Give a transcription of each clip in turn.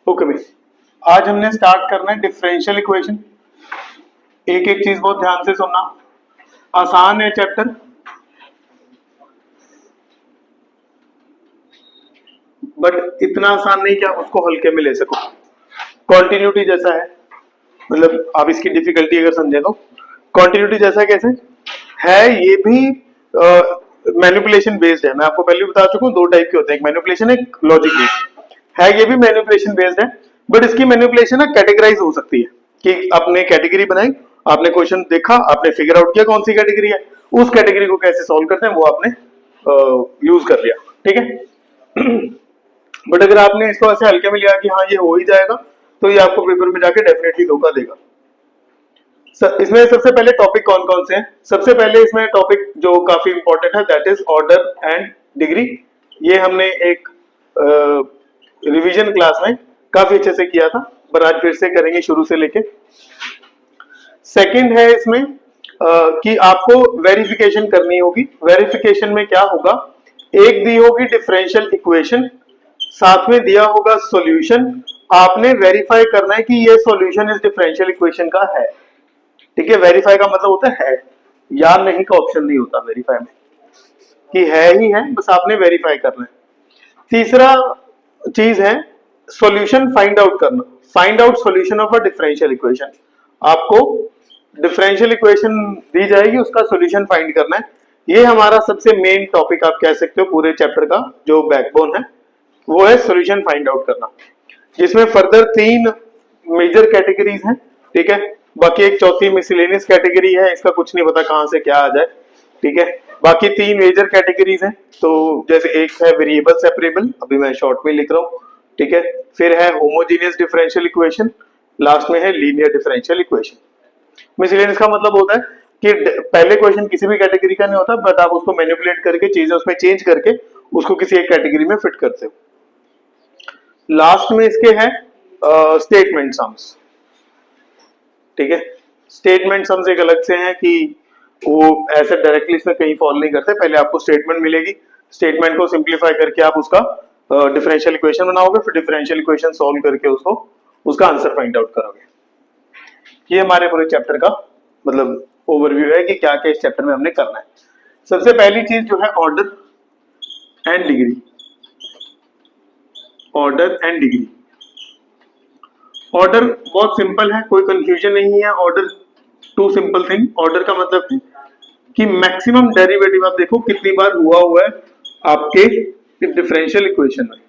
Okay भाई, आज हमने स्टार्ट करना है डिफरेंशियल इक्वेशन। एक एक चीज बहुत ध्यान से सुनना। आसान है चैप्टर, बट इतना आसान नहीं कि आप उसको हल्के में ले सको। कॉन्टिन्यूटी जैसा है, मतलब आप इसकी डिफिकल्टी अगर समझे तो कॉन्टिन्यूटी जैसा कैसे है, ये भी मैनिपुलेशन बेस्ड है। मैं आपको पहले भी बता चुका हूँ, दो टाइप के होते हैं, एक मैनिपुलेशन है, एक लॉजिक बेस्ड है। ये भी मैनिपुलेशन बेस्ड है, बट इसकी मैनिपुलेशन ना कैटेगराइज हो सकती है कि आपने कैटेगरी बनाई, आपने क्वेश्चन देखा, आपने फिगर आउट किया कौन सी कैटेगरी है, उस कैटेगरी को कैसे सॉल्व करते हैं वो आपने यूज कर लिया, ठीक है। बट अगर आपने इसको ऐसे हल्के में लिया कि हाँ ये हो ही जाएगा, तो ये आपको पेपर में जाके डेफिनेटली धोखा देगा। इसमें सबसे पहले टॉपिक कौन कौन से हैं? सबसे पहले इसमें टॉपिक जो काफी इंपॉर्टेंट है, that is order and degree. ये हमने एक रिवीजन क्लास में काफी अच्छे से किया था, पर आज फिर से करेंगे शुरू से लेके। सेकंड है इसमें कि आपको वेरिफिकेशन करनी होगी। वेरिफिकेशन में क्या होगा, एक दी होगी डिफरेंशियल इक्वेशन, साथ में दिया होगा सॉल्यूशन। आपने वेरीफाई करना है कि ये सॉल्यूशन इस डिफरेंशियल इक्वेशन का है, ठीक है। वेरीफाई का मतलब होता है या नहीं का ऑप्शन नहीं होता वेरीफाई में, कि है ही है, बस आपने वेरीफाई करना है। तीसरा चीज है सॉल्यूशन फाइंड आउट करना, find out solution of a differential equation. आपको डिफरेंशियल इक्वेशन दी जाएगी, उसका सॉल्यूशन फाइंड करना है। ये हमारा सबसे मेन टॉपिक आप कह सकते हो पूरे चैप्टर का, जो बैकबोन है वो है सॉल्यूशन फाइंड आउट करना, जिसमें फर्दर 3 मेजर कैटेगरीज हैं, ठीक है। बाकी एक चौथी मिसलेनियस कैटेगरी है, इसका कुछ नहीं पता कहां से क्या आ जाए, ठीक है। बाकी 3 मेजर कैटेगरीज हैं, तो जैसे एक है वेरिएबल सेपरेबल, अभी मैं शॉर्ट में लिख रहा हूँ, ठीक है। फिर है होमोजेनियस डिफरेंशियल इक्वेशन, लास्ट में है लीनियर डिफरेंशियल इक्वेशन। मिसलेनियस का मतलब होता है कि पहले क्वेश्चन किसी भी कैटेगरी का नहीं होता, बट आप उसको मैनिपुलेट करके चीजें उसमें चेंज करके उसको किसी एक कैटेगरी में फिट करते हो। लास्ट में इसके हैं स्टेटमेंट सम्स, ठीक है। स्टेटमेंट सम्स एक अलग से हैं कि वो ऐसे डायरेक्टली इसमें कहीं फॉलो नहीं करते, पहले आपको स्टेटमेंट मिलेगी, स्टेटमेंट को सिंप्लीफाई करके आप उसका डिफरेंशियल इक्वेशन बनाओगे, फिर डिफरेंशियल इक्वेशन सॉल्व करके उसको उसका आंसर फाइंड आउट करोगे। ये हमारे पूरे चैप्टर का मतलब ओवरव्यू है कि क्या क्या इस चैप्टर में हमने करना है। सबसे पहली चीज जो है order and degree. Order and degree, order बहुत सिंपल है, कोई कंफ्यूजन नहीं है। Order too simple thing. Order का मतलब है कि मैक्सिमम डेरिवेटिव आप देखो कितनी बार हुआ है आपके डिफरेंशियल इक्वेशन में,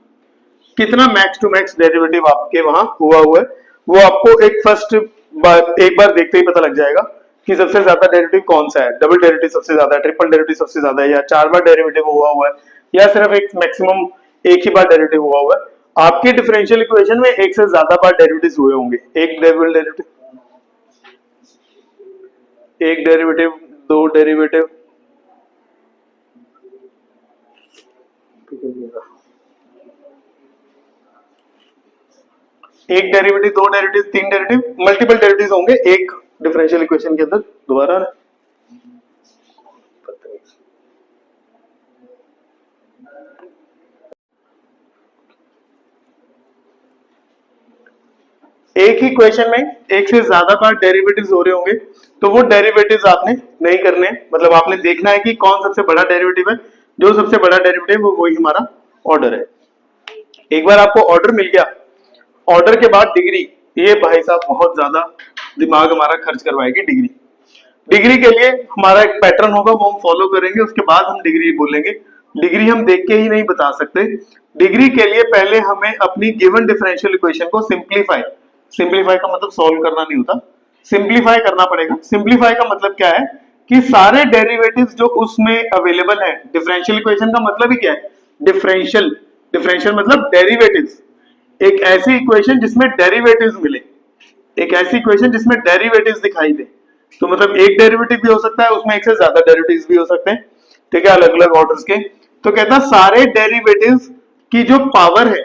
कितना मैक्स टू मैक्स डेरिवेटिव आपके वहां हुआ है, वो आपको एक बार देखते ही पता लग जाएगा कि सबसे ज्यादा डेरिवेटिव कौन सा है। डबल डेरिवेटिव सबसे ज्यादा है, ट्रिपल डेरिवेटिव सबसे ज्यादा है, या 4 बार डेरिवेटिव हुआ है, या सिर्फ एक मैक्सिमम एक ही बार डेरिवेटिव हुआ है। आपके डिफरेंशियल इक्वेशन में एक से ज्यादा बार डेरिवेटिव्स हुए होंगे, एक डबल डेरिवेटिव, एक डेरिवेटिव, 2 डेरिवेटिव, एक derivative, 2 derivative, 3 derivative, multiple derivatives होंगे एक डिफरेंशियल इक्वेशन के अंदर। दोबारा एक ही क्वेश्चन में एक से ज्यादा बार डेरिवेटिव्स हो रहे होंगे, तो वो डेरिवेटिव्स आपने नहीं करने, मतलब आपने देखना है कि कौन सबसे बड़ा डेरिवेटिव है। जो सबसे बड़ा डेरिवेटिव है वही हमारा ऑर्डर है। एक बार आपको ऑर्डर मिल गया, ऑर्डर के बाद डिग्री, ये भाई साहब बहुत ज्यादा दिमाग हमारा खर्च करवाएगी डिग्री। डिग्री के लिए हमारा एक पैटर्न होगा, वो हम फॉलो करेंगे, उसके बाद हम डिग्री बोलेंगे। डिग्री हम देख के ही नहीं बता सकते। डिग्री के लिए पहले हमें अपनी गिवन डिफरेंशियल इक्वेशन को सिंप्लीफाई, सिंप्लीफाई का मतलब सॉल्व करना नहीं होता, सिंप्लीफाई करना पड़ेगा। सिंप्लीफाई का मतलब क्या है कि सारे डेरिवेटिव्स जो उसमें अवेलेबल है, डिफरेंशियल इक्वेशन का मतलब ही क्या है, डिफरेंशियल, डिफरेंशियल मतलब डेरिवेटिव्स। एक ऐसी इक्वेशन जिसमें डेरिवेटिव्स मिले, एक ऐसी इक्वेशन जिसमें डेरिवेटिव्स दिखाई दे, तो मतलब एक डेरिवेटिव भी हो सकता है, उसमें एक से ज्यादा डेरिवेटिव्स भी हो सकते हैं, ठीक है, अलग अलग ऑर्डर्स के। तो कहता है सारे डेरिवेटिव्स की जो पावर है,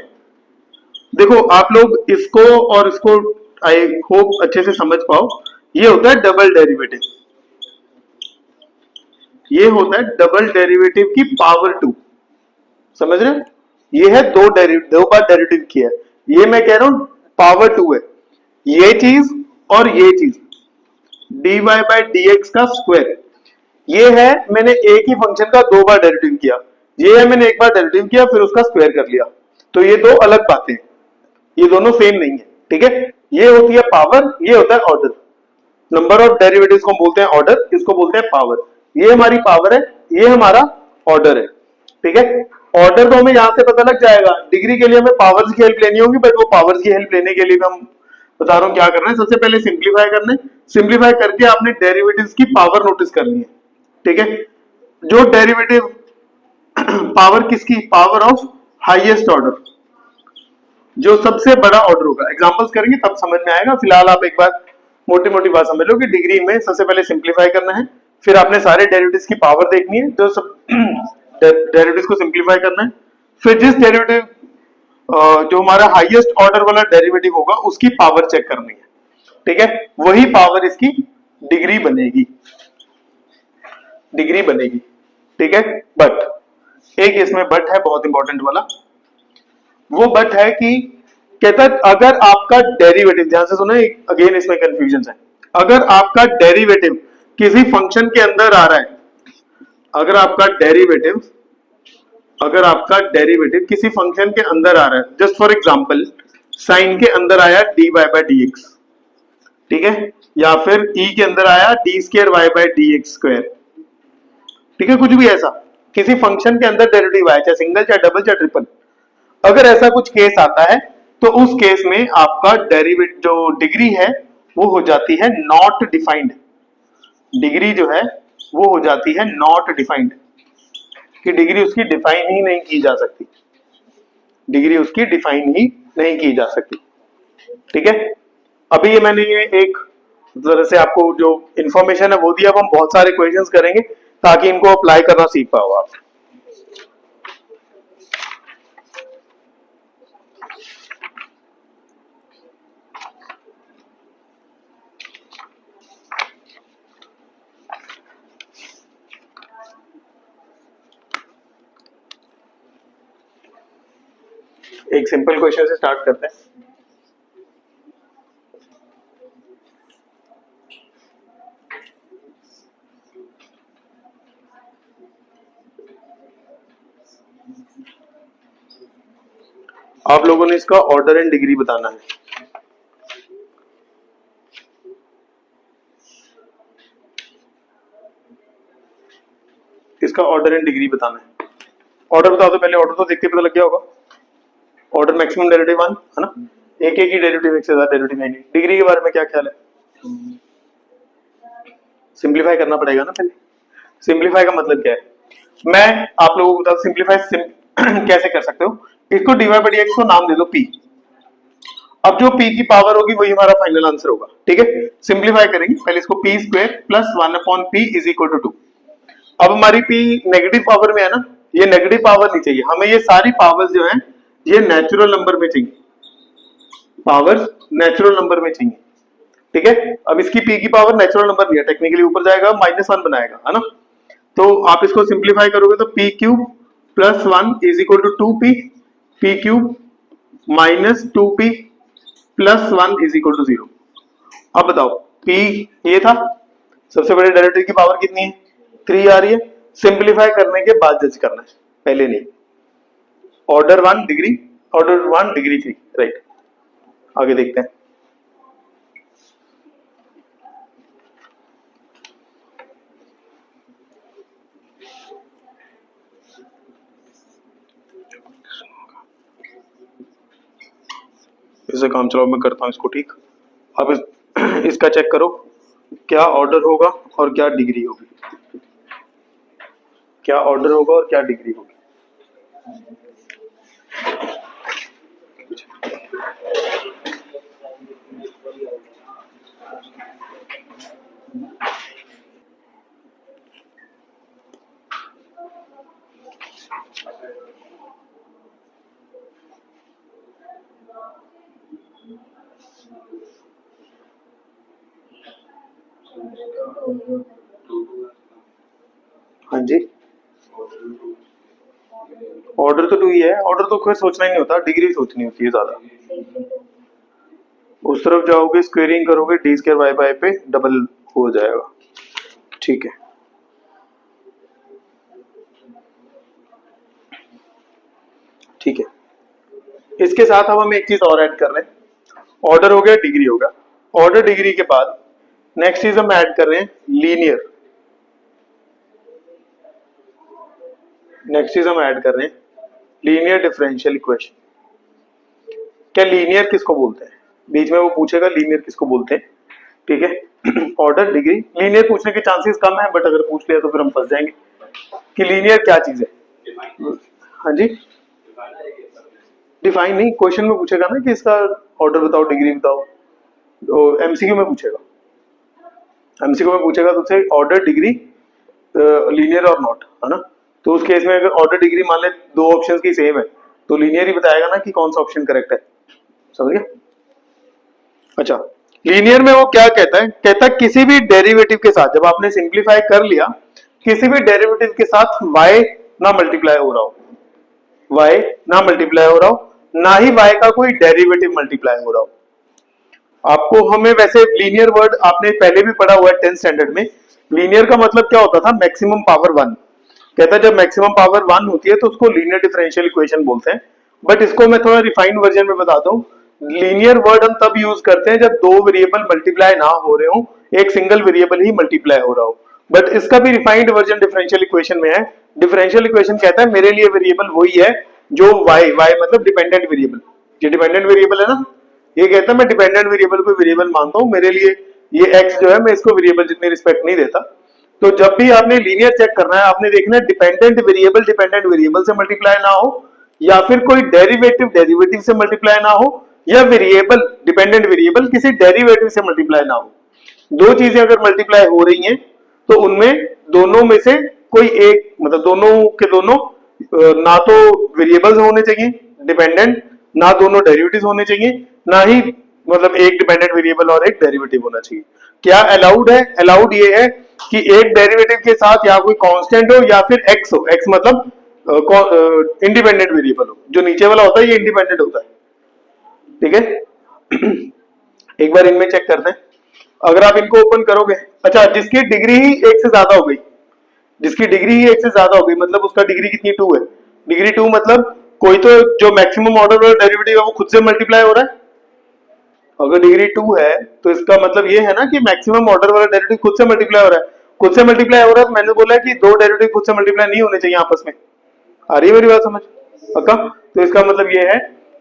देखो आप लोग इसको और इसको आई होप अच्छे से समझ पाओ, ये होता है डबल डेरिवेटिव, ये होता है डबल डेरिवेटिव की पावर 2, समझ रहे हो। ये है दो बार डेरिवेटिव किया है, ये मैं कह रहा हूं पावर 2 है, ये चीज और ये चीज dy बाई dx का स्क्वायर, ये है मैंने एक ही फंक्शन का दो बार डेरिवेटिव किया, ये है मैंने एक बार डेरिवेटिव किया फिर उसका स्क्वायर कर लिया, तो ये दो अलग बातें हैं, ये दोनों सेम नहीं है, ठीक है। ये होती है पावर, ये होता है ऑर्डर। नंबर ऑफ डेरिवेटिव्स को बोलते हैं ऑर्डर, इसको बोलते हैं पावर। ये हमारी पावर है, ये हमारा ऑर्डर है, ठीक है। ऑर्डर तो हमें यहां से पता लग जाएगा, डिग्री के लिए हमें पावर्स की हेल्प लेनी होगी, बट वो पावर्स की हेल्प लेने के लिए हम बता रहा हूं क्या करना है। सबसे पहले सिंप्लीफाई करना है, सिंप्लीफाई करके आपने डेरिवेटिव्स की पावर नोटिस करनी है, ठीक है। जो डेरिवेटिव पावर किसकी, पावर ऑफ हाईएस्ट ऑर्डर, जो सबसे बड़ा ऑर्डर होगा। एग्जांपल्स करेंगे तब समझ में आएगा, फिलहाल आप एक बार मोटी मोटी बात समझ लो कि डिग्री में सबसे पहले सिंप्लीफाई करना है, फिर आपने सारे डेरिवेटिव्स की पावर देखनी है, जो सब डेरिवेटिव्स को सिंप्लीफाई करना है, फिर जिस डेरिवेटिव जो हमारा हाईएस्ट ऑर्डर वाला डेरिवेटिव होगा उसकी पावर चेक करनी है, ठीक है। वही पावर इसकी डिग्री बनेगी, डिग्री बनेगी, ठीक है। बट एक इसमें बट है बहुत इंपॉर्टेंट वाला, वो बट है कि कहता है अगर आपका डेरिवेटिव, ध्यान से सुनो, अगेन इसमें कंफ्यूजन है, अगर आपका डेरिवेटिव किसी फंक्शन के अंदर आ रहा है, अगर आपका डेरिवेटिव किसी फंक्शन के अंदर आ रहा है, जस्ट फॉर एग्जांपल साइन के अंदर आया dy बाई dx, ठीक है, या फिर e के अंदर आया d square y by dx square, ठीक है, कुछ भी ऐसा किसी फंक्शन के अंदर डेरिवेटिव आया, चाहे सिंगल चाहे डबल चाहे ट्रिपल, अगर ऐसा कुछ केस आता है तो उस केस में आपका डेरिवेटिव जो डिग्री है वो हो जाती है नॉट डिफाइंड, डिग्री जो है वो हो जाती है नॉट डिफाइंड, कि डिग्री उसकी डिफाइन ही नहीं की जा सकती, डिग्री उसकी डिफाइन ही नहीं की जा सकती, ठीक है। अभी ये मैंने ये एक तरह से आपको जो इंफॉर्मेशन है वो दिया, अब हम बहुत सारे क्वेश्चंस करेंगे ताकि इनको अप्लाई करना सीख पाओ आप। एक सिंपल क्वेश्चन से स्टार्ट करते हैं। आप लोगों ने इसका ऑर्डर एंड डिग्री बताना है, इसका ऑर्डर एंड डिग्री बताना है। ऑर्डर बता दो पहले, ऑर्डर तो देखते पता लग गया होगा, ऑर्डर मैक्सिमम डेरिवेटिव 1 है ना, एक एक ही डेरिवेटिव, एक से ज्यादा डेरिवेटिव नहीं। डिग्री के बारे में क्या ख्याल है, सिंप्लीफाई करना पड़ेगा ना पहले। सिंप्लीफाई का मतलब क्या है, मैं आप लोगों को बता, सिंप्लीफाई कैसे कर सकते हो, इसको dy बाई dx को नाम दे दो p, अब जो p की पावर होगी वही हमारा फाइनल आंसर होगा, ठीक है। सिंप्लीफाई करेंगे पहले इसको, p square plus 1 upon p is equal to 2। अब हमारी p नेगेटिव पावर में है ना, ये नेगेटिव पावर नहीं चाहिए हमें, ये सारी पावर्स जो हैं ये नेचुरल नंबर में चाहिए, पावर्स नेचुरल नंबर में चाहिए, ठीक है। अब इसकी p की पावर नेचुरल नंबर नहीं है, टेक्निकली ऊपर जाएगा -1 बनाएगा, है ना। तो आप इसको सिंप्लीफाई करोगे तो p cube plus 1 is equal to 2p, p cube minus 2p plus 1 is equal to 0। अब बताओ p ये था, सबसे बड़े डेरिवेटिव की पावर कितनी है, 3 आ रही है। सिंप्लीफाई करने के बाद जज करना है, पहले नहीं। Order 1 degree, order 1 degree 3, right. आगे देखते हैं। इसे काम चलाओ, मैं करता हूं इसको, ठीक। अब इसका चेक करो क्या ऑर्डर होगा और क्या डिग्री होगी, क्या ऑर्डर होगा और क्या डिग्री होगी। हाँ जी, ऑर्डर तो 2 ही है, ऑर्डर तो कोई सोचना ही नहीं होता, डिग्री सोचनी होती है ज्यादा। उस तरफ जाओगे, स्क्वेयरिंग करोगे, डी स्क्वायर वाई बाई पे डबल हो जाएगा। ठीक है, ठीक है। इसके साथ अब हम एक चीज और ऐड कर रहे हैं। ऑर्डर हो गया, डिग्री हो गया। ऑर्डर डिग्री के बाद नेक्स्ट चीज हम ऐड कर रहे हैं लीनियर। नेक्स्ट चीज हम ऐड कर रहे हैं लीनियर डिफरेंशियल इक्वेशन। क्या लीनियर किसको बोलते हैं? बीच में वो पूछेगा लीनियर किसको बोलते हैं। ठीक है, ऑर्डर डिग्री लीनियर पूछने के चांसेस कम है, बट अगर पूछ लिया तो फिर हम फंस जाएंगे कि लीनियर क्या चीज है। हाँ जी, डिफाइन नहीं, क्वेश्चन में पूछेगा ना कि इसका ऑर्डर बताओ, डिग्री बताओ, तो एमसीक्यू में पूछेगा। एमसीक्यू में पूछेगा तुझसे ऑर्डर डिग्री लीनियर और नॉट, है ना। तो उस केस में अगर ऑर्डर डिग्री मान ले दो ऑप्शन की सेम है, तो लीनियर ही बताएगा ना कि कौन सा ऑप्शन करेक्ट है। समझ गए? अच्छा, लीनियर में वो क्या कहता है? कहता है किसी भी डेरिवेटिव के साथ, जब आपने सिंप्लीफाई कर लिया, किसी भी डेरिवेटिव के साथ y ना मल्टीप्लाई हो रहा हो, y ना मल्टीप्लाई हो रहा हो, ना ही y का कोई डेरिवेटिव मल्टीप्लाई हो रहा हो। आपको हमें वैसे लीनियर वर्ड आपने पहले भी पढ़ा हुआ है 10th स्टैंडर्ड में। लीनियर का मतलब क्या होता था? Maximum power one. कहता है जब मैक्सिमम पावर वन होती है तो उसको लीनियर डिफरेंशियल इक्वेशन बोलते हैं। बट इसको मैं थोड़ा रिफाइंड वर्जन में बताता हूँ। लीनियर वर्ड हम तब यूज करते हैं जब दो वेरिएबल मल्टीप्लाई ना हो रहे हो, एक सिंगल वेरिएबल ही मल्टीप्लाई हो रहा हो। बट इसका भी रिफाइंड वर्जन डिफरेंशियल इक्वेशन में है। डिफरेंशियल इक्वेशन कहता है मेरे लिए वेरिएबल वही है जो y मतलब डिपेंडेंट वेरिएबल। ये डिपेंडेंट वेरिएबल है ना, ये कहता है मैं डिपेंडेंट वेरिएबल को वेरिएबल मानता हूं, मेरे लिए ये x जो है मैं इसको वेरिएबल जितनी रिस्पेक्ट नहीं देता। तो जब भी आपने लीनियर चेक करना है, आपने देखना है डिपेंडेंट वेरिएबल से मल्टीप्लाई ना हो, या फिर कोई डेरिवेटिव डेरिवेटिव से मल्टीप्लाई ना हो, या वेरिएबल डिपेंडेंट वेरिएबल किसी डेरिवेटिव से मल्टीप्लाई ना हो। दो चीजें अगर मल्टीप्लाई हो रही हैं तो उनमें दोनों में से कोई एक, मतलब दोनों के दोनों ना तो वेरिएबल्स होने चाहिए डिपेंडेंट, ना दोनों डेरिवेटिव्स होने चाहिए, ना ही मतलब एक डिपेंडेंट वेरिएबल और एक डेरिवेटिव होना चाहिए। क्या अलाउड है? अलाउड ये है कि एक डेरिवेटिव के साथ या कोई कांस्टेंट हो या फिर एक्स हो। एक्स मतलब इंडिपेंडेंट वेरिएबल हो। जो नीचे वाला होता है ये इंडिपेंडेंट होता है। ठीक है, एक बार इनमें चेक करते हैं। अगर आप इनको ओपन करोगे, अच्छा जिसकी डिग्री ही एक से ज्यादा हो गई, जिसकी डिग्री ही एक से ज्यादा हो गई मतलब उसका डिग्री कितनी? टू है। डिग्री टू मतलब कोई तो जो मैक्सिमम ऑर्डर वाला डेरिवेटिव है वो खुद से मल्टीप्लाई हो रहा है। अगर डिग्री टू है तो इसका मतलब ये है ना कि मैक्सिमम ऑर्डर वाला डेरिवेटिव खुद से मल्टीप्लाई हो रहा है। खुद से मल्टीप्लाई हो रहा है तो मैंने बोला कि दो डेरिवेटिव खुद से मल्टीप्लाई नहीं होने चाहिए आपस में। आ रही है मेरी बात समझ? पक्का? तो इसका मतलब ये है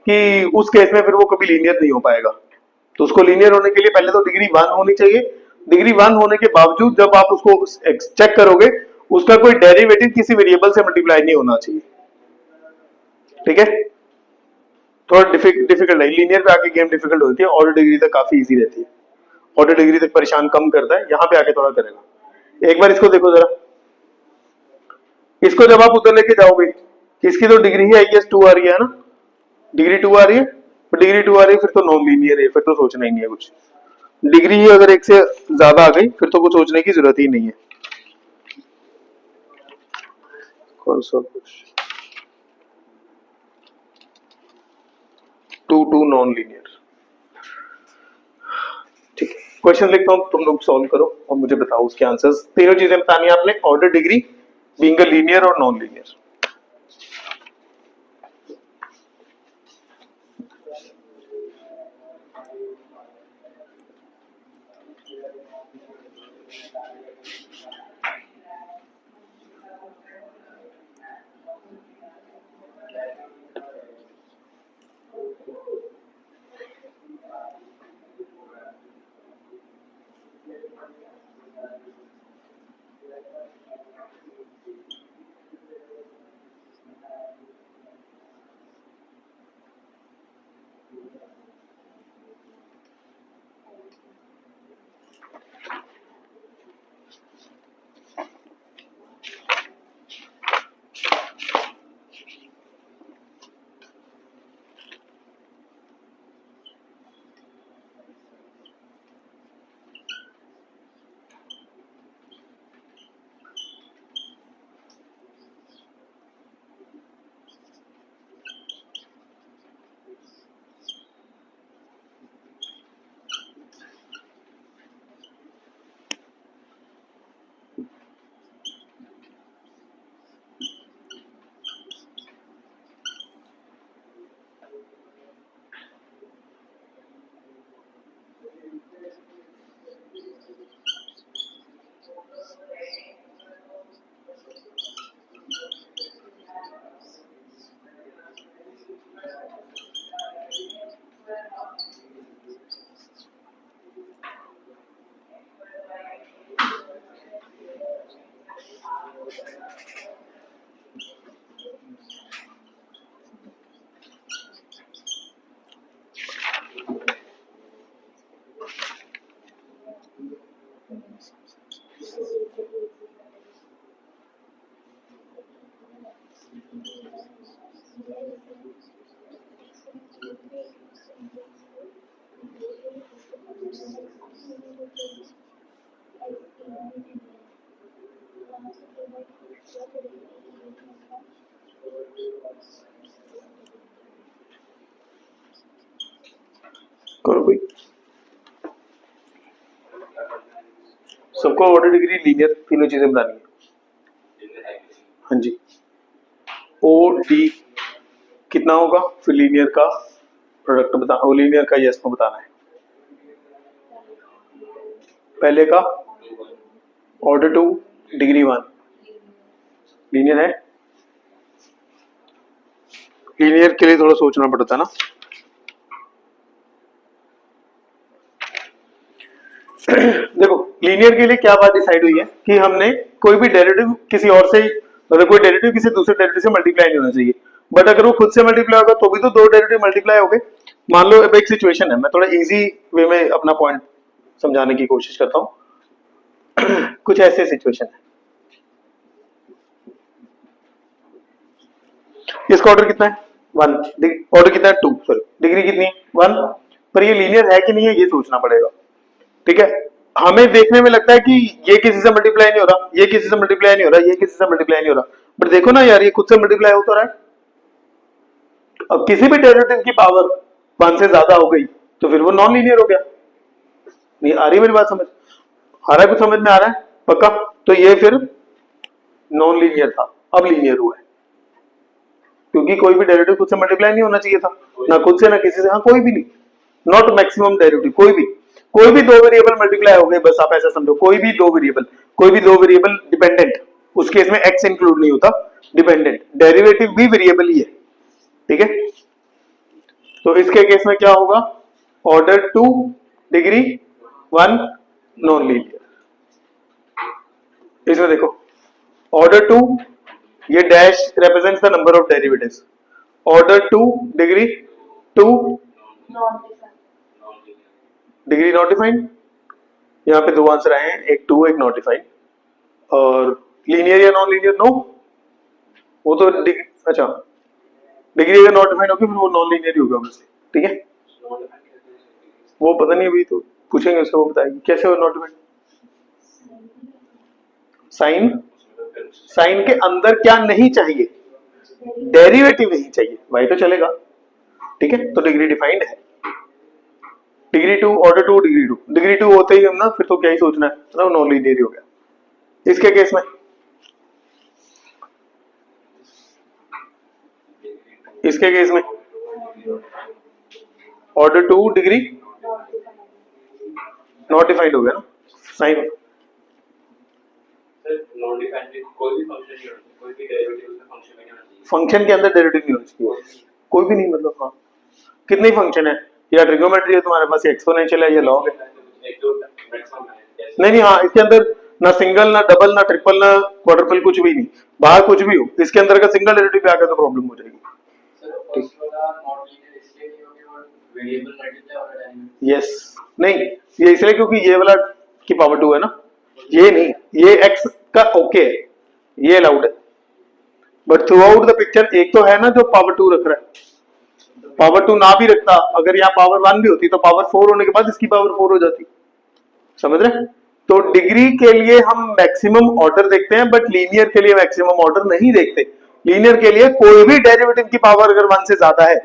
कि उस केस में फिर वो कभी लीनियर नहीं हो पाएगा। तो उसको लीनियर होने के लिए पहले तो डिग्री वन होनी चाहिए। डिग्री वन होने के बावजूद जब आप उसको चेक करोगे, उसका कोई डेरिवेटिव किसी वेरिएबल से मल्टीप्लाई नहीं होना चाहिए। ठीक है, थोड़ा डिफिकल्ट है लीनियर पे आके, गेम डिफिकल्ट होती है। ऑर्डर डिग्री तक काफी इजी रहती है। ऑर्डर डिग्री तक परेशान कम करता है, यहाँ पे आके थोड़ा करेगा। एक बार इसको देखो जरा, इसको जब आप उधर लेके जाओगे, इसकी तो डिग्री ही आई एस टू आ रही है ना, डिग्री टू आ रही है। तो डिग्री टू आ रही है फिर तो नॉन लीनियर है, फिर तो सोचना ही नहीं है कुछ। डिग्री ही अगर एक से ज्यादा आ गई फिर तो कुछ सोचने की जरूरत ही नहीं है। कौन सा कुछ टू टू नॉन लीनियर। ठीक है, क्वेश्चन लिखता हूँ, तुम लोग सॉल्व करो और मुझे बताओ उसके आंसर्स। तीनों चीजें बतानी है आपने, order degree, being a linear और नॉन लीनियर। करो भाई, सबको ऑर्डर डिग्री लीनियर तीनों चीजें बतानी है। हाँ जी, ओ डी कितना होगा, फिर लीनियर का प्रोडक्ट बता, लीनियर का यस को बताना है। पहले का ऑर्डर टू डिग्री 1 लीनियर है। लीनियर के लिए थोड़ा सोचना पड़ता है ना। देखो लीनियर के लिए क्या बात डिसाइड हुई है कि हमने कोई भी डेरिवेटिव किसी और से, मतलब कोई डेरिवेटिव किसी दूसरे डेरिवेटिव से मल्टीप्लाई नहीं होना चाहिए, बट अगर वो खुद से मल्टीप्लाई होगा तो भी तो दो डेरिवेटिव मल्टीप्लाई हो गए। मान लो अब एक सिचुएशन है, मैं थोड़ा इजी वे में अपना पॉइंट समझाने की कोशिश करता हूं। कुछ ऐसे सिचुएशन है, इसका ऑर्डर कितना है 1, ऑर्डर कितना है 2, सॉरी डिग्री कितनी है 1, पर ये लीनियर है कि नहीं है ये सोचना पड़ेगा। ठीक है, हमें देखने में लगता है कि ये किसी से मल्टीप्लाई नहीं हो रहा, ये किसी से मल्टीप्लाई नहीं हो रहा, ये किसी से मल्टीप्लाई नहीं हो रहा, बट देखो ना यार ये खुद से मल्टीप्लाई हो तो रहा है। अब किसी भी डेरिवेटिव की पावर 1 से ज्यादा हो गई तो फिर वो नॉन लीनियर हो गया। नहीं आ रही मेरी बात समझ, आ रहा है, कुछ समझ में आ रहा है पक्का? तो ये फिर नॉन लीनियर था, अब लीनियर हुआ है, क्योंकि कोई भी डेरिवेटिव खुद से मल्टीप्लाई नहीं होना चाहिए था, ना खुद से ना किसी से, हाँ कोई भी नहीं, नॉट मैक्सिमम डेरिवेटिव, कोई भी दो वेरिएबल मल्टीप्लाई हो गए, बस आप ऐसा समझो, कोई भी दो वेरिएबल डिपेंडेंट, उस केस में एक्स इंक्लूड नहीं होता, डिपेंडेंट डेरिवेटिव भी वेरिएबल ही है। ठीक है, तो इसके केस में क्या होगा, ऑर्डर 2 डिग्री 1 नॉन लीनियर। इसमें देखो ऑर्डर 2, ये dash represents the number of derivatives, order 2 degree 2 degree not defined, यहाँ पे दो आंसर आए हैं, एक 2 एक नॉट डिफाइंड, और लीनियर या नॉन लीनियर नो, वो तो अच्छा डिग्री अगर नॉट डिफाइंड होगी फिर वो नॉन लीनियर ही होगा बस। ठीक है, वो पता नहीं अभी तो पूछेंगे उसको, वो बताएगी कैसे हो नॉट डिफाइंड। साइन के अंदर क्या नहीं चाहिए, डेरिवेटिव नहीं चाहिए, भाई तो चलेगा। ठीक है, तो डिग्री डिफाइंड है, डिग्री 2 ऑर्डर 2 डिग्री 2 होते ही हम ना फिर तो क्या ही सोचना है ना, नॉन लीनियर हो गया। इसके केस में ऑर्डर 2 डिग्री नॉट डिफाइंड हो गया ना, साइन फंक्शन के अंदर डेरिवेटिव नहीं होना चाहिए, कोई भी नहीं, मतलब हाँ कितने फंक्शन है, या ट्रिग्नोमेट्री है तुम्हारे पास, एक्सपोनेंशियल है या लॉग है, नहीं हाँ इसके अंदर ना सिंगल ना डबल ना ट्रिपल ना क्वाड्रुपल कुछ भी नहीं, बाहर कुछ भी हो, इसके अंदर का सिंगल डेरिवेटिव पे आ गया तो प्रॉब्लम हो जाएगी। यस नहीं, ये इसलिए क्योंकि ये वाला की पावर 2 है ना, ये नहीं, ये x का ओके है, ये अलाउड है, but through out the picture एक तो है ना जो पावर 2 रख रहा है, पावर 2 ना भी रखता, अगर यहाँ पावर 1 भी होती तो पावर 4 होने के बाद इसकी पावर 4 हो जाती, समझ रहे? तो डिग्री के लिए हम मैक्सिमम ऑर्डर देखते हैं, बट लीनियर के लिए मैक्सिमम ऑर्डर नहीं देखते। लीनियर के लिए कोई भी डेरिवेटिव की पावर अगर 1 से ज्यादा है,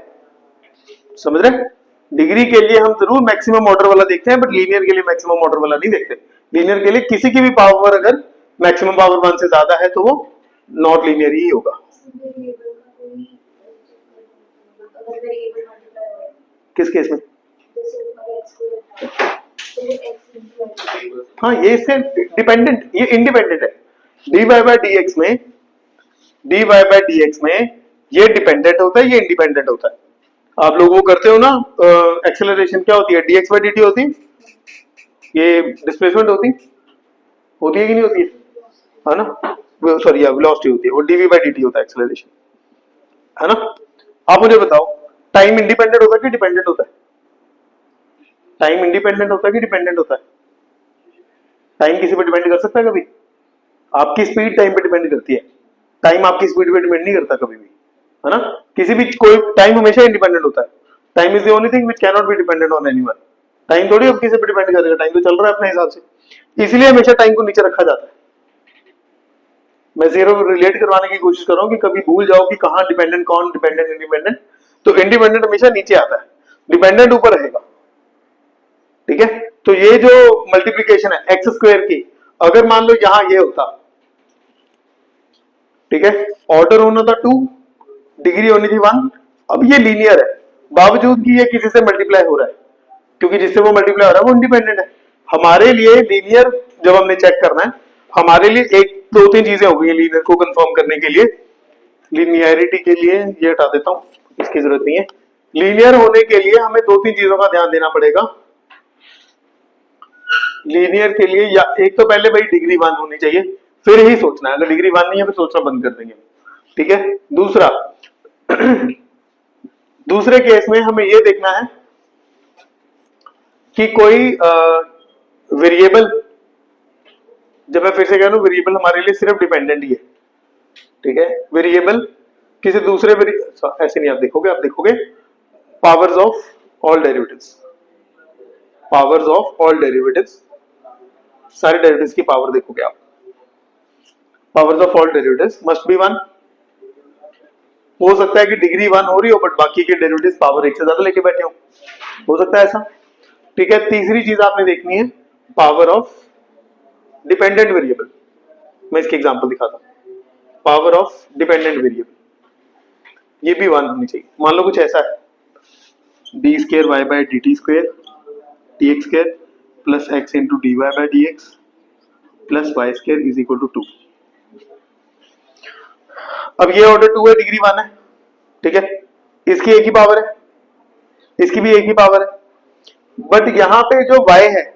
समझ रहे? डिग्री के लिए हम जरूर मैक्सिमम ऑर्डर वाला देखते हैं, बट लीनियर के लिए मैक्सिमम ऑर्डर वाला नहीं देखते। लीनियर के लिए किसी की भी पावर अगर मैक्सिमम पावर 1 से ज्यादा है तो वो नॉट लीनियर ही होगा। किस केस में? हाँ ये इससे डिपेंडेंट, ये इंडिपेंडेंट है, dy बाय dx में ये डिपेंडेंट होता है, ये इंडिपेंडेंट होता है। आप लोग वो करते हो ना, एक्सेलरेशन क्या होती है, dx बाय dt होती है, ये डिस्प्लेसमेंट होती है कि नहीं होती है ना, सॉरी वेलोसिटी होती है, वो dv बाय dt होता है एक्सेलरेशन, है ना। आप मुझे बताओ टाइम इंडिपेंडेंट होता है कि डिपेंडेंट होता है? टाइम इंडिपेंडेंट होता है कि डिपेंडेंट होता है? टाइम किसी पर डिपेंड कर सकता है कभी? आपकी स्पीड टाइम पे डिपेंड करती है, टाइम आपकी स्पीड पे डिपेंड नहीं करता कभी भी, है ना। किसी भी कोई टाइम हमेशा इंडिपेंडेंट होता है, time is the only thing which can not be dependent on anyone. Time थोड़ी अब किसी पे डिपेंड करेगा, टाइम तो चल रहा है अपने हिसाब से, इसलिए हमेशा टाइम को नीचे रखा जाता है। मैं जीरो रिलेट करवाने की कोशिश कर रहा हूं कि कभी भूल जाओ कि कहां डिपेंडेंट, कौन डिपेंडेंट, इंडिपेंडेंट। तो इंडिपेंडेंट हमेशा नीचे आता है, डिपेंडेंट ऊपर रहेगा। ठीक है, तो ये जो मल्टीप्लीकेशन है एक्स स्क्वायर की, अगर मान लो यहां ये होता, ठीक है, ऑर्डर होना था 2, डिग्री होनी थी 1। अब ये लीनियर है, बावजूद कि ये किसी से मल्टीप्लाई हो रहा है, क्योंकि जिससे वो मल्टीप्लाई हो रहा है वो इंडिपेंडेंट है। हमारे लिए लीनियर जब हमने चेक करना है, हमारे लिए एक दो तीन चीजें हो गई लीनियर को कंफर्म करने के लिए। लीनियरिटी के लिए ये हटा देता हूं, इसकी जरूरत नहीं है। लीनियर होने के लिए हमें दो तीन चीजों का ध्यान देना पड़ेगा। लीनियर के लिए या एक तो पहले भाई डिग्री 1 होनी चाहिए, फिर ही सोचना है। अगर डिग्री 1 नहीं है फिर सोचना बंद कर देंगे। ठीक है, दूसरा दूसरे केस में हमें यह देखना है कि कोई वेरिएबल, जब मैं फिर से कह रहा हूं वेरिएबल हमारे लिए सिर्फ डिपेंडेंट ही है। ठीक है, वेरिएबल किसी दूसरे ऐसे नहीं, आप देखोगे powers of all derivatives, powers of all derivatives, सारे डेरिवेटिव्स की पावर देखोगे आप, powers of all derivatives must be 1। हो सकता है कि डिग्री 1 हो रही हो बट बाकी के डेरिवेटिव्स पावर 1 से ज्यादा लेके बैठे हो सकता है ऐसा। ठीक है, तीसरी चीज आपने देखनी है पावर ऑफ डिपेंडेंट वेरिएबल। मैं इसकी एग्जांपल दिखाता हूं, पावर ऑफ डिपेंडेंट वेरिएबल, ये भी 1 होनी चाहिए। मान लो कुछ ऐसा है, D square Y by D T square D x square plus X into D Y by D X plus Y square is equal to 2। अब ये ऑर्डर 2 है, डिग्री 1 है। ठीक है, इसकी एक ही पावर है, इसकी भी एक ही पावर है, बट यहां पे जो y है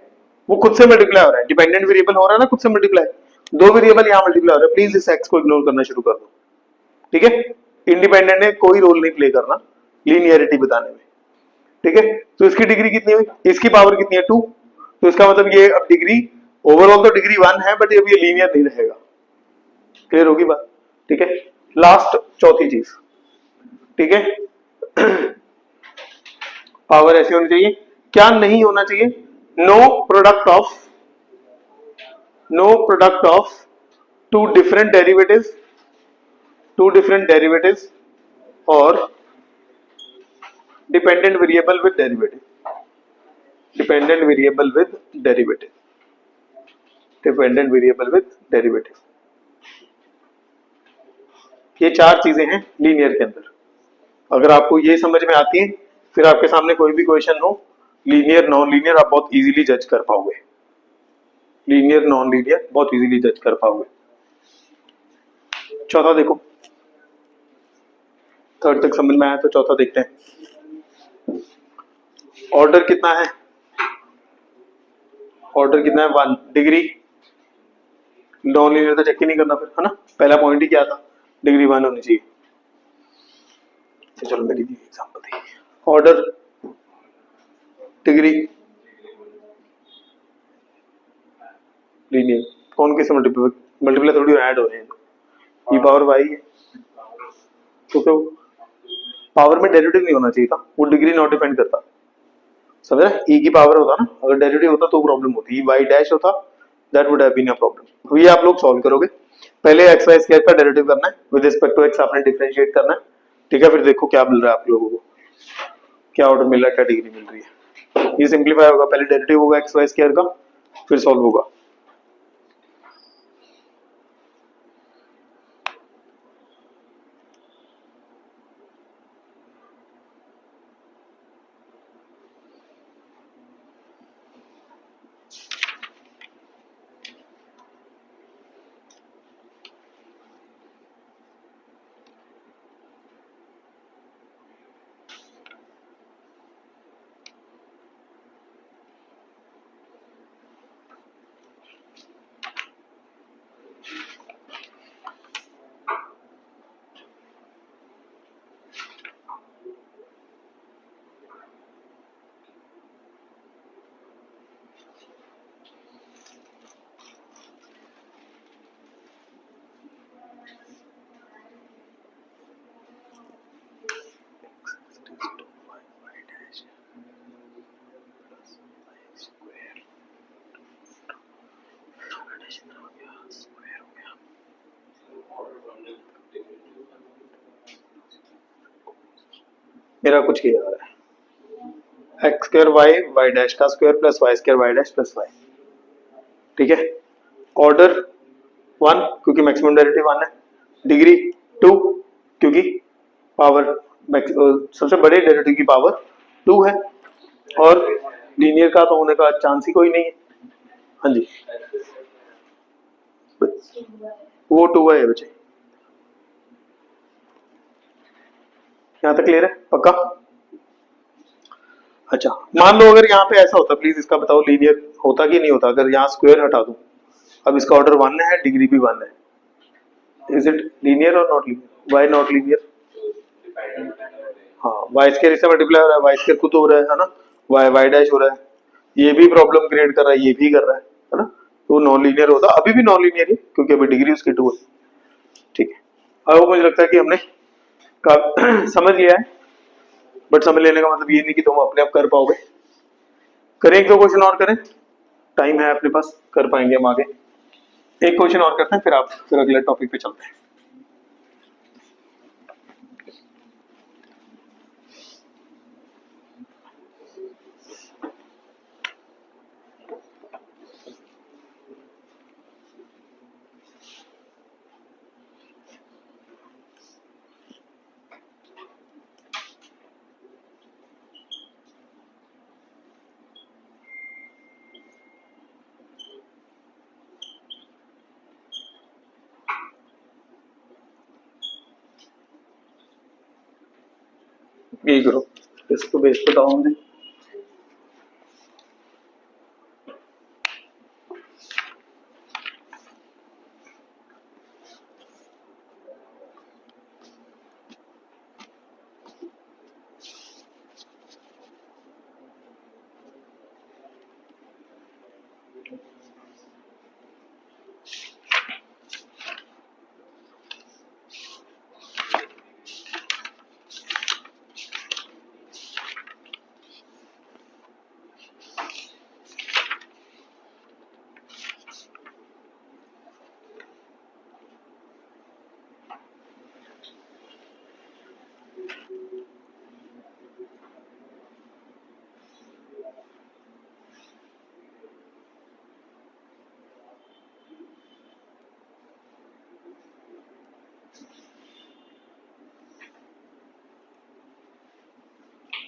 वो खुद से मल्टीप्लाई हो रहा है, डिपेंडेंट वेरिएबल हो रहा है ना खुद से मल्टीप्लाई, दो वेरिएबल यहां मल्टीप्लाई हो रहा है। प्लीज इस x को इग्नोर करना शुरू कर दो। ठीक है, इंडिपेंडेंट ने कोई रोल नहीं प्ले करना लीनियरिटी बताने में। ठीक है, तो इसकी डिग्री कितनी हुई, इसकी पावर कितनी है 2, तो इसका मतलब ये अब डिग्री ओवरऑल तो डिग्री 1 है बट अब ये लीनियर नहीं रहेगा। क्लियर होगी बात। ठीक है, लास्ट चौथी चीज, ठीक है, पावर ऐसी होनी चाहिए, क्या नहीं होना चाहिए, no product of, no product of two different derivatives, two different derivatives और dependent variable with derivative, dependent variable with derivative, dependent variable with derivative. ये चार चीजें हैं लीनियर के अंदर। अगर आपको ये समझ में आती है फिर आपके सामने कोई भी क्वेश्चन हो, लीनियर नॉन लीनियर, आप बहुत इजीली जज कर पाओगे, लीनियर नॉन लीनियर बहुत इजीली जज कर पाओगे। चौथा देखो, थर्ड तक समझ में आया तो चौथा देखते हैं। ऑर्डर कितना है, ऑर्डर कितना है 1, डिग्री नॉन लीनियर तो चेक ही नहीं करना फिर, है ना, पहला पॉइंट ही क्या था, डिग्री 1 होनी चाहिए। तो चलो मेरी दी एग्जांपल दी, ऑर्डर डिग्री लीनियर, कौन किससे मल्टीप्लाई थोड़ी ऐड हो रहे हैं, ई पावर वाई है, तो पावर में डेरिवेटिव नहीं होना चाहिए था, वो डिग्री नॉट डिपेंड करता, समझ रहे, ई की पावर होता ना, अगर डेरिवेटिव होता तो प्रॉब्लम होती, वाई डैश होता that would have been a problem. तो ये आप लोग सॉल्व करोगे, पहले एक्स वाई स्क्वायर का डेरिवेटिव करना है, विद रिस्पेक्ट टू एक्स आपने डिफरेंशिएट करना है। ठीक है, फिर देखो क्या मिल रहा है आप लोगों को, क्या ऑर्डर मिल रहा है, क्या डिग्री मिल रही है। ये सिंप्लीफाई होगा, पहले डेरिवेटिव होगा एक्स वाई स्क्वायर का, फिर सॉल्व होगा। मेरा कुछ किया जा रहा है, x square y y dash का square plus Y square y dash plus y, ठीक है। ऑर्डर 1 क्योंकि मैक्सिमम डेरिवेटिव 1 है, डिग्री 2 क्योंकि पावर सबसे बड़े डेरिवेटिव की पावर 2 है, और लीनियर का तो होने का चांस ही कोई नहीं है। हाँ जी, वो 2 है बच्चे, यहाँ तक क्लियर है पक्का? अच्छा, मान लो अगर यहाँ पे ऐसा होता, प्लीज इसका बताओ लीनियर होता कि नहीं होता अगर यहाँ स्क्वायर हटा दूं। अब इसका ऑर्डर 1 है, डिग्री भी 1 है, इज इट लीनियर और not linear? Why not linear? हाँ, वाई स्क्वायर इससे मल्टीप्लाई हो रहा है, वाई स्क्वायर खुद हो रहा है ना, वाई वाई डैश हो रहा है, ये भी प्रॉब्लम क्रिएट कर रहा है, ये भी कर रहा है ना, तो नॉन लीनियर होता, अभी भी नॉन लीनियर है क्योंकि अभी डिग्री उसकी 2 है, ठीक है। अब मुझे लगता है कि हमने समझ लिया है, बट समझ लेने का मतलब ये नहीं कि तुम अपने आप कर पाओगे। करें एक दो क्वेश्चन और करें, टाइम है अपने पास, कर पाएंगे हम आगे। एक क्वेश्चन और करते हैं फिर अगले टॉपिक पे चलते हैं। यही करो, इसको बेस पे डाउन दे।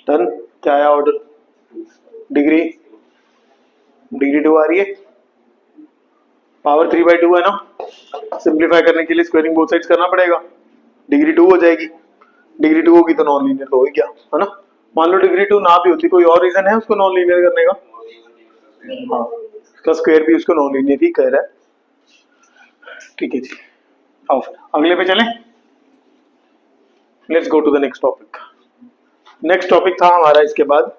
डन, क्या आया ऑर्डर? डिग्री 2 आ रही है, पावर 3/2 है ना, सिंप्लीफाई करने के लिए स्क्वायरिंग बोथ साइड्स करना पड़ेगा, डिग्री 2 हो जाएगी, डिग्री 2 होगी तो नॉन लीनियर तो होगी क्या, है ना। मान लो डिग्री 2 ना भी होती, कोई और रीजन है उसको नॉन लीनियर करने का? हाँ, इसका स्क्वायर भी उसको नॉन लीनियर ही कह रहा है, ठीक है जी। आओ अगले पे चलें, let's go to the next topic. Next topic था हमारा इसके बाद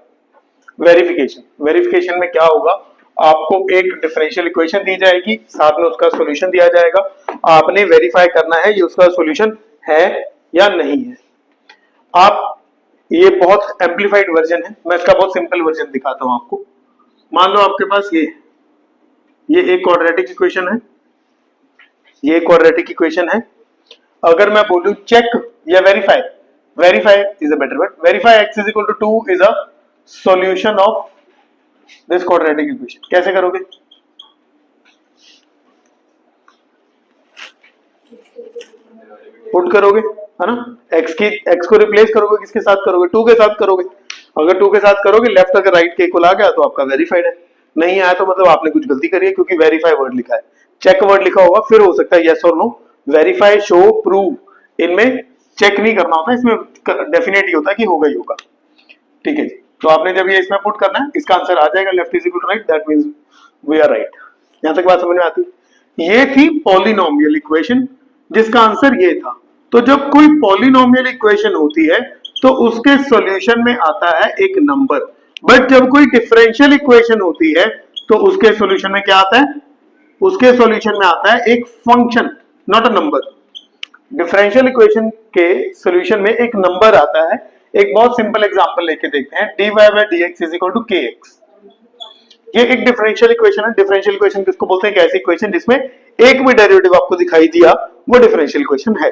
वेरिफिकेशन। वेरिफिकेशन में क्या होगा, आपको एक डिफरेंशियल इक्वेशन दी जाएगी, साथ में उसका सॉल्यूशन दिया जाएगा, आपने वेरीफाई करना है ये उसका सॉल्यूशन है या नहीं है। आप, ये बहुत एम्पलीफाइड वर्जन है, मैं इसका बहुत सिंपल वर्जन दिखाता हूं आपको। मान लो आपके पास ये एक क्वाड्रेटिक इक्वेशन है, ये क्वाड्रेटिक इक्वेशन है। अगर मैं बोलूं चेक या verify, verify is a better word, verify x is equal to 2 is a solution of this quadratic equation. कैसे करोगे? पुट करोगे, है ना, x को रिप्लेस करोगे, किसके साथ करोगे? 2 के साथ करोगे। अगर 2 के साथ करोगे, लेफ्ट अगर राइट के इक्वल आ गया तो आपका वेरीफाइड है, नहीं आया तो मतलब आपने कुछ गलती करी है, क्योंकि वेरीफाई वर्ड लिखा है, चेक वर्ड लिखा होगा, फिर हो सकता है यस और नो। वेरीफाई, शो, प्रूव, इनमें चेक नहीं करना होता, इसमें डेफिनेट ही होता है कि होगा ही होगा, ठीक है जी। तो आपने जब ये इसमें पुट करना है, इसका आंसर आ जाएगा left is equal to right, that means we are right. यहां तक बात समझ में आती? ये थी पॉलिनोमियल इक्वेशन जिसका आंसर ये था। तो जब कोई पॉलिनोमियल इक्वेशन होती है तो उसके सॉल्यूशन में आता है एक नंबर, बट जब कोई डिफरेंशियल इक्वेशन होती है तो उसके सॉल्यूशन में क्या आता है? उसके सॉल्यूशन में आता है एक function, not a number. Differential equation के सॉल्यूशन में एक नंबर आता है। एक बहुत सिंपल एग्जांपल लेके देखते हैं, dy by dx is equal to kx। ये एक डिफरेंशियल इक्वेशन है। डिफरेंशियल इक्वेशन किसको बोलते हैं? ऐसी इक्वेशन जिसमें एक भी डेरिवेटिव आपको दिखाई दिया वो डिफरेंशियल इक्वेशन है।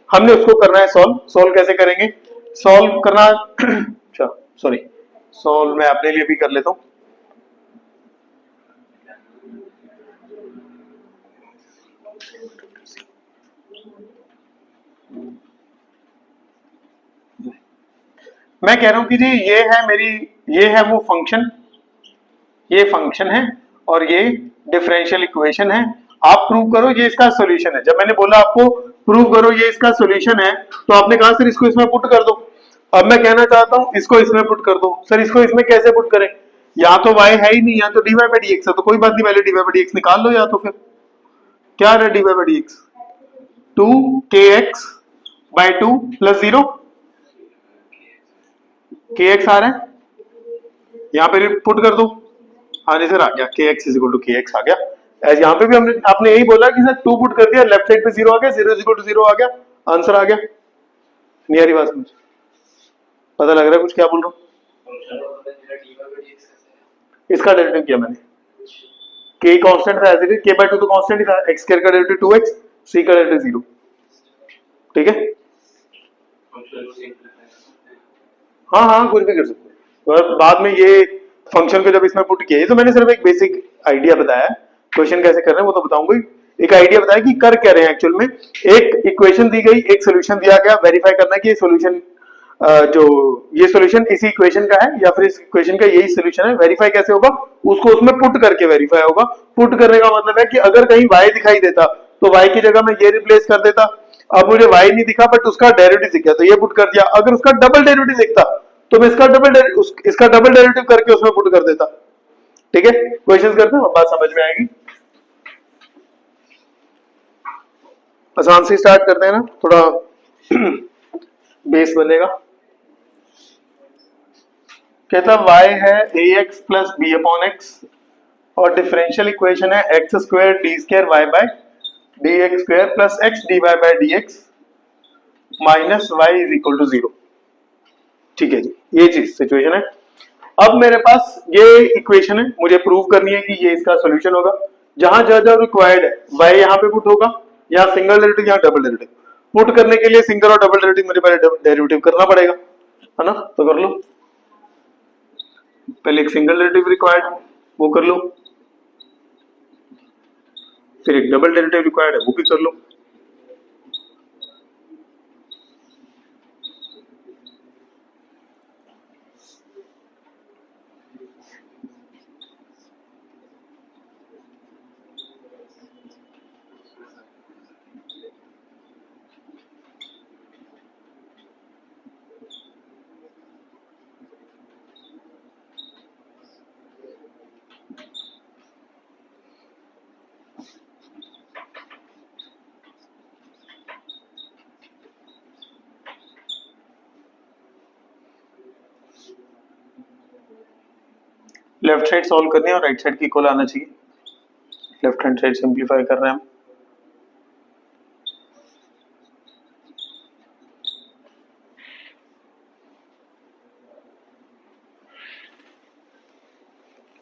हमने उसको करना है सॉल्व। सॉल्व कैसे करेंगे? सॉल्व करना अच्छा सॉरी, सॉल्व मैं अपने लिए भी कर लेता हूं। मैं कह रहा हूं कि जी ये है मेरी, ये है वो फंक्शन, ये फंक्शन है और ये डिफरेंशियल इक्वेशन है। आप प्रूव करो ये इसका सॉल्यूशन है। जब मैंने बोला आपको प्रूव करो ये इसका सॉल्यूशन है, तो आपने कहा सर इसको इसमें पुट कर दो। अब मैं कहना चाहता हूं इसको इसमें पुट कर दो। सर इसको इसमें कैसे पुट करें? या तो y है ही नहीं, या तो dy बाई डी एक्स है, तो कोई बात नहीं, पहले dy बाई डी एक्स निकाल लो। या तो फिर क्या है dy by d x, two k x by two plus zero, k x आ रहा है, यहाँ पे पुट कर दो। हाँ जी सर आ गया, के x is equal to k x आ गया। एज यहाँ पे भी हमने आपने यही बोला कि सर टू पुट कर दिया, लेफ्ट साइड पे जीरो आ गया, zero is equal to zero आ गया, आंसर आ गया। नहीं आ रही बात समझ? पता लग रहा है कुछ क्या बोल रहा हूँ? इसका डेरिवेटिव किया मैंने, के कांस्टेंट था, ऐसे के बाई टू तो कांस्टेंट ही था, एक्स स्क्वायर का डेरिवेटिव टू एक्स, सी का डेरिवेटिव जीरो। ठीक है, हाँ हाँ कुछ भी कर सकते हैं। और बाद में ये फंक्शन को जब इसमें पुट किया, ये तो मैंने सिर्फ एक बेसिक आइडिया बताया, क्वेश्चन कैसे कर रहे हैं वो तो बताऊंगा ही। एक आइडिया बताया कि कर क्या रहे हैं एक्चुअल में। एक इक्वेशन दी गई, एक सोल्यूशन दिया गया, वेरीफाई करना है कि ये सोल्यूशन जो ये सोल्यूशन इसी इक्वेशन का है या फिर इस इक्वेशन का यही सोल्यूशन है। वेरीफाई कैसे होगा? उसको उसमें पुट करके वेरीफाई होगा। पुट करने का मतलब है कि अगर कहीं y दिखाई देता तो y की जगह मैं ये रिप्लेस कर देता। अब मुझे y नहीं दिखा बट उसका डेरिवेटिव दिख गया, तो ये पुट कर दिया। अगर उसका डबल डेरिवेटिव दिखता तो मैं इसका डबल डेरिवेटिव करके उसमें पुट कर देता। ठीक है, क्वेश्चंस करते हैं, बात समझ में आएगी। आसान से स्टार्ट करते हैं ना, थोड़ा बेस बनेगा। कहता y है a x plus b upon x और डिफरेंशियल इक्वेशन है x square d square Y by D x square plus x d Y by D x minus y is equal to zero. ठीक है जी, ये चीज situation है। अब मेरे पास ये इक्वेशन है, मुझे प्रूव करनी है कि ये इसका सॉल्यूशन होगा। जहां जहां जहां रिक्वायर्ड है y यहाँ पे पुट होगा, यहाँ सिंगल डेरिवेटिव, यहाँ डबल डेरिवेटिव। पुट करने के लिए सिंगल और डबल डेरिवेटिव मुझे पहले डेरिवेटिव करना पड़ेगा, है ना? तो कर लो, पहले एक सिंगल डेरिवेटिव रिक्वायर्ड है वो कर लो, फिर एक डबल डेरिवेटिव रिक्वायर्ड है वो भी कर लो। लेफ्ट साइड सॉल्व करनी है और राइट साइड की इक्वल आना चाहिए। लेफ्ट हैंड साइड सिंप्लीफाई कर रहे हैं हम।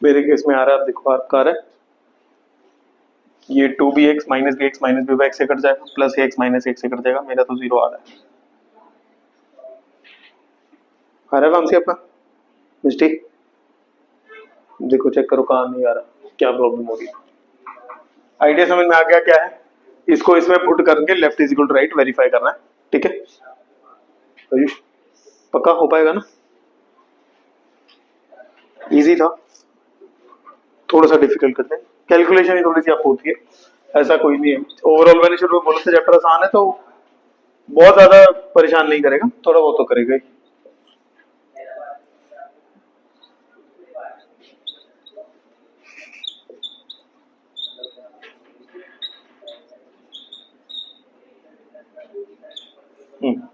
मेरे केस में आ रहा है, आप देखो आपका आ रहा है, ये two B X minus B by X से कट जाएगा, प्लस एक्स माइनस एक्स से कट जाएगा, मेरा तो जीरो आ रहा है। आ रहा है वहां से अपना मिस्टेक, देखो चेक करो कहाँ नहीं आ रहा, क्या प्रॉब्लम हो रही है। आइडिया समझ में आ गया क्या है? इसको इसमें पुट करके left is equal to right verify करना है। ठीक है आयुष, पक्का हो पाएगा ना? इजी था, थोड़ा सा डिफिकल्ट करते हैं, कैलकुलेशन ही थोड़ी सी आपको होती है, ऐसा कोई नहीं है। ओवरऑल मैंने शुरू में बोला था चैप्टर आसान है, तो बहुत ज्यादा परेशान नहीं करेगा, थोड़ा बहुत तो करेगा ही। हम्म,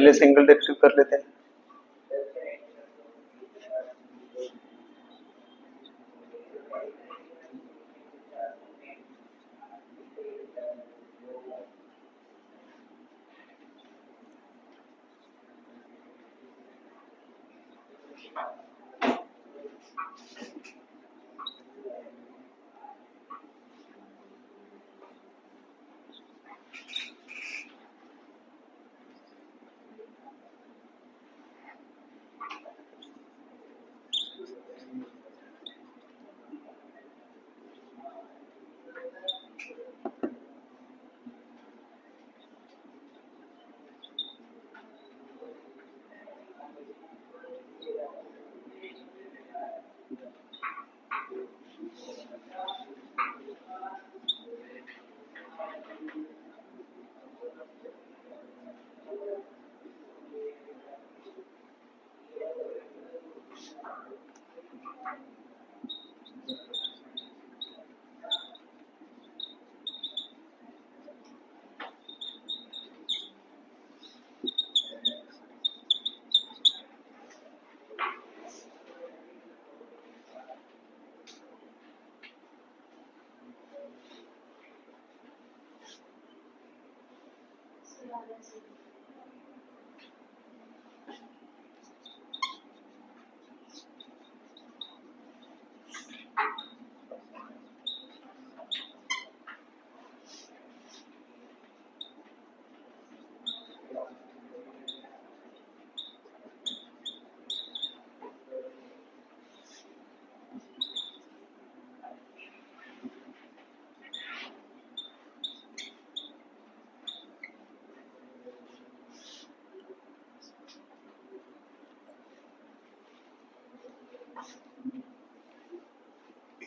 पहले सिंगल डेरिवेटिव कर लेते हैं।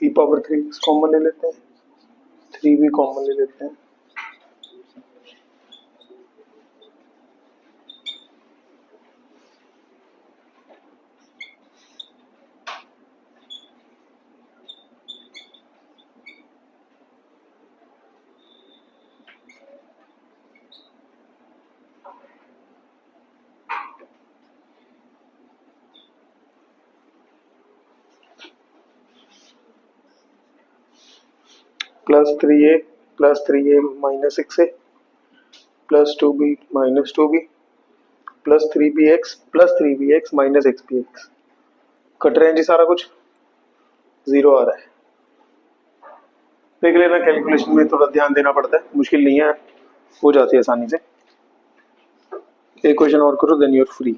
e पावर 3 कॉमन ले लेते हैं, 3 भी कॉमन ले लेते हैं। +3a +3a -6a +2b -2b +3bx -xbx। Cut रहे हैं जी सारा कुछ, 0 आ रहा है। देख लेना, कैलकुलेशन में थोड़ा ध्यान देना पड़ता है, मुश्किल नहीं है, हो जाती है आसानी से। एक क्वेश्चन और करो, then you are free.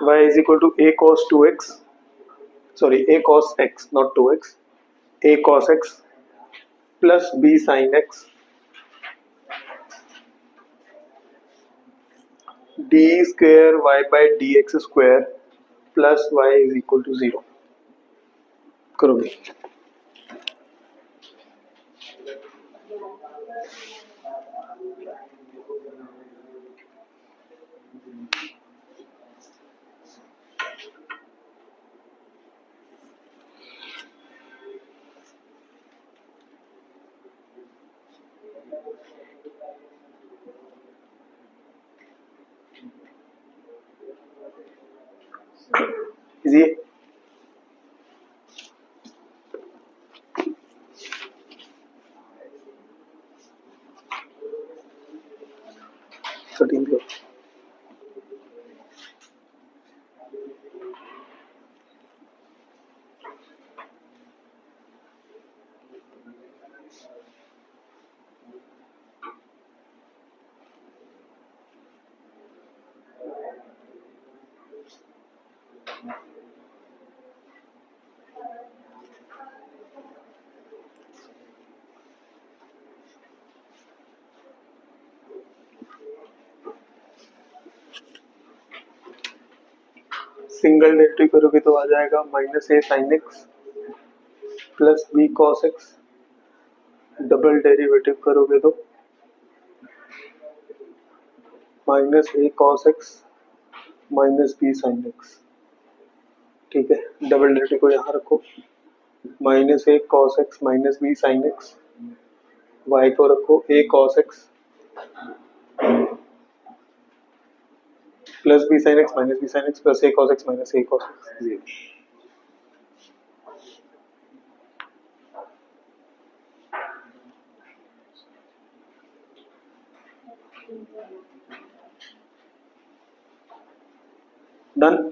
y is equal to a cos 2x, sorry, a cos x, not 2x, a cos x plus b sin x d square y by dx square plus y is equal to 0। करोगे easy है। Thirteen पे single derivative करोगे तो आ जाएगा -a sin x plus b cos x, double derivative करोगे तो -a cos x -b sin x। ठीक है, डबल डेरिवेटिव को यहाँ रखो, minus a cos x minus b sine x, y को रखो a cos x plus b sine x minus b sine x plus a cos x minus a cos x, zero. Done.